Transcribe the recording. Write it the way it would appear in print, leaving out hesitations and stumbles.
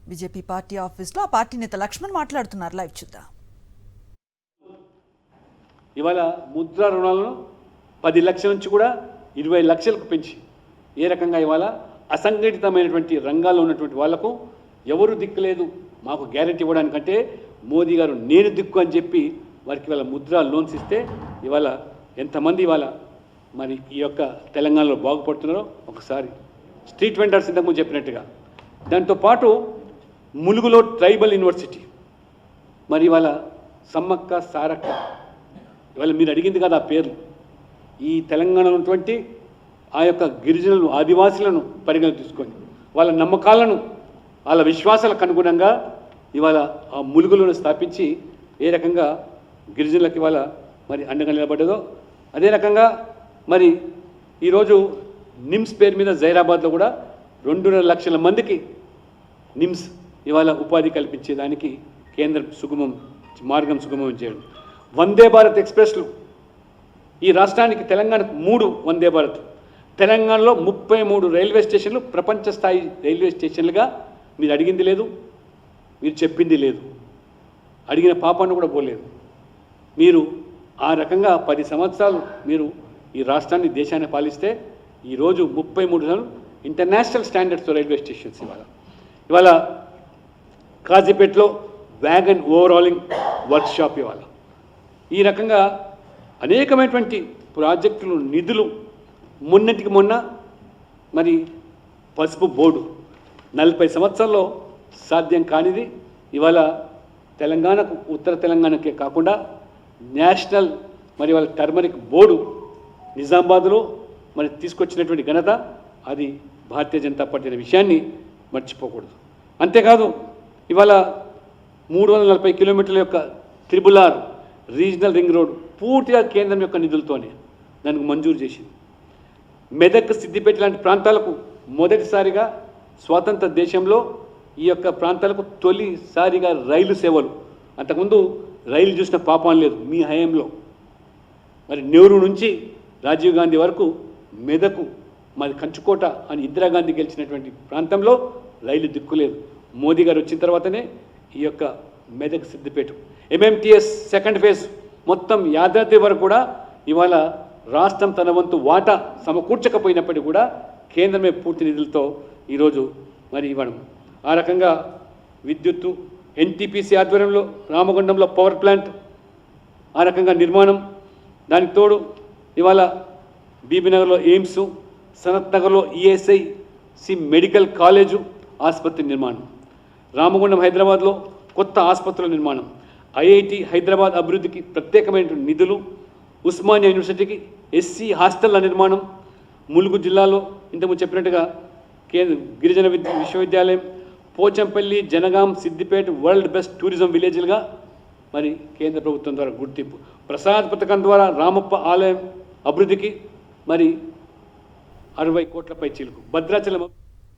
BJP party ఆఫీస్లో ఆ party నేత లక్ష్మణ్ మాట్లాడుతున్నారు. లైవ్ చూద్దాం. ఇవాళ ముద్రా రుణాలను 10 లక్షల నుంచి కూడా 20 లక్షలకు పెంచి ఏ రకంగా ఇవాళ అసంఘటితమైనటువంటి రంగాల్లో ఉన్నటువంటి వాళ్లకు ఎవరు దిక్కు లేదు మాకు గ్యారెంటీ ఇవ్వడానికంటే మోదీ గారు నేను దిక్కు అని చెప్పి వారికి ఇవాళ ముద్రా లోన్స్ ఇస్తే ఇవాళ ఎంతమంది ఇవాళ మరి ఈ యొక్క తెలంగాణలో బాగుపడుతున్నారో ఒకసారి స్ట్రీట్ వెండర్స్ ఇంతకుముందు చెప్పినట్టుగా. దాంతోపాటు ములుగులో ట్రైబల్ యూనివర్సిటీ మరి ఇవాళ సమ్మక్క సారక్క ఇవాళ మీరు అడిగింది కదా ఆ పేర్లు. ఈ తెలంగాణలో ఉన్నటువంటి ఆ యొక్క గిరిజనులను ఆదివాసులను పరిగణన తీసుకొని వాళ్ళ నమ్మకాలను వాళ్ళ విశ్వాసాలకు అనుగుణంగా ఇవాళ ఆ ములుగులను స్థాపించి ఏ రకంగా గిరిజనులకు ఇవాళ మరి అండగా నిలబడ్డదో అదే రకంగా మరి ఈరోజు నిమ్స్ పేరు మీద జైరాబాద్లో కూడా 2.5 లక్షల మందికి నిమ్స్ ఇవాళ ఉపాధి కల్పించేదానికి కేంద్రం మార్గం సుగమం చేయడం. వందే భారత్ ఎక్స్ప్రెస్లు ఈ రాష్ట్రానికి తెలంగాణకు 3 వందే భారత్. తెలంగాణలో 33 రైల్వే స్టేషన్లు ప్రపంచ స్థాయి రైల్వే స్టేషన్లుగా మీరు అడిగింది లేదు, మీరు చెప్పింది లేదు, అడిగిన పాపాన్ని కూడా పోలేదు. మీరు ఆ రకంగా 10 సంవత్సరాలు మీరు ఈ రాష్ట్రాన్ని దేశాన్ని పాలిస్తే ఈరోజు 33 ఇంటర్నేషనల్ స్టాండర్డ్స్ రైల్వే స్టేషన్స్ ఇవాళ కాజీపేటలో వ్యాగన్ ఓవరాలింగ్ వర్క్షాప్ ఇవాళ ఈ రకంగా అనేకమైనటువంటి ప్రాజెక్టులు నిధులు మొన్నటికి మొన్న మరి పసుపు బోర్డు 40 సంవత్సరాల్లో సాధ్యం కానిది ఇవాళ తెలంగాణకు ఉత్తర తెలంగాణకే కాకుండా నేషనల్ మరి వాళ్ళ టర్మరిక్ బోర్డు నిజామాబాద్లో మరి తీసుకొచ్చినటువంటి ఘనత అది భారతీయ జనతా పార్టీ అనే విషయాన్ని మర్చిపోకూడదు. అంతేకాదు ఇవాళ 340 కిలోమీటర్ల యొక్క RRR రీజనల్ రింగ్ రోడ్ పూర్తిగా కేంద్రం యొక్క నిధులతోనే దానికి మంజూరు చేసింది. మెదక్ సిద్దిపేట లాంటి ప్రాంతాలకు మొదటిసారిగా స్వాతంత్ర దేశంలో ఈ యొక్క ప్రాంతాలకు తొలిసారిగా రైలు సేవలు. అంతకుముందు రైలు చూసిన పాపం లేదు మీ హయాంలో. మరి నెహ్రూ నుంచి రాజీవ్ గాంధీ వరకు మెదకు మరి కంచుకోట అని ఇందిరాగాంధీ గెలిచినటువంటి ప్రాంతంలో రైలు దిక్కులేదు. మోదీ గారు వచ్చిన తర్వాతనే ఈ యొక్క Medak Siddipet MMTS second phase మొత్తం యాదాద్రి వరకు కూడా ఇవాళ రాష్ట్రం తన వంతు వాటా సమకూర్చకపోయినప్పటికీ కూడా కేంద్రమే పూర్తి నిధులతో ఈరోజు మరి ఇవ్వడం. ఆ రకంగా విద్యుత్తు NTPC ఆధ్వర్యంలో రామగుండంలో పవర్ ప్లాంట్ ఆ రకంగా నిర్మాణం, దానికి తోడు ఇవాళ బీబీనగర్లో ఎయిమ్స్, సనత్ నగర్లో ESIC మెడికల్ కాలేజు ఆసుపత్రి నిర్మాణం, రామగుండం హైదరాబాద్లో కొత్త ఆసుపత్రుల నిర్మాణం, IIT హైదరాబాద్ అభివృద్ధికి ప్రత్యేకమైన నిధులు, ఉస్మానియా యూనివర్సిటీకి SC హాస్టళ్ల నిర్మాణం, ములుగు జిల్లాలో ఇంతకుముందు చెప్పినట్టుగా గిరిజన విశ్వవిద్యాలయం, Pochampally, Jangaon, Siddipet world best tourism విలేజ్లుగా మరి కేంద్ర ప్రభుత్వం ద్వారా గుర్తింపు, ప్రసాద్ పథకం ద్వారా రామప్ప ఆలయం అభివృద్ధికి మరి 60 కోట్లపై చిలుకు, భద్రాచలం